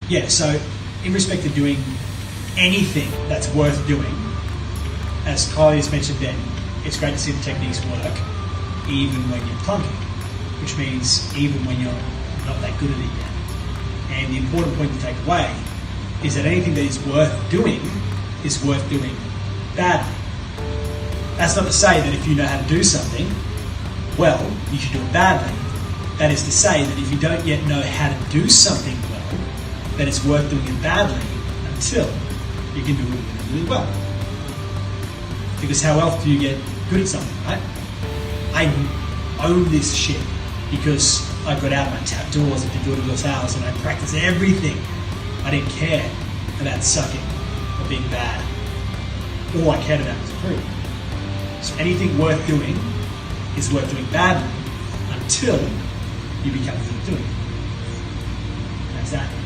Yeah, so in respect of doing anything that's worth doing, as Kylie has mentioned then, it's great to see the techniques work even when you're clunky, which means even when you're not that good at it yet. And the important point to take away is that anything that is worth doing badly. That's not to say that if you know how to do something well, you should do it badly. That is to say that if you don't yet know how to do something well, then it's worth doing it badly until you can do it really, really well. Because how else do you get good at something, right? I own this shit because I got out of my tap doors at the door-to-door hours and I practiced everything. I didn't care about sucking or being bad. All I cared about was improving. So anything worth doing is worth doing badly until you become good at doing it. That's that.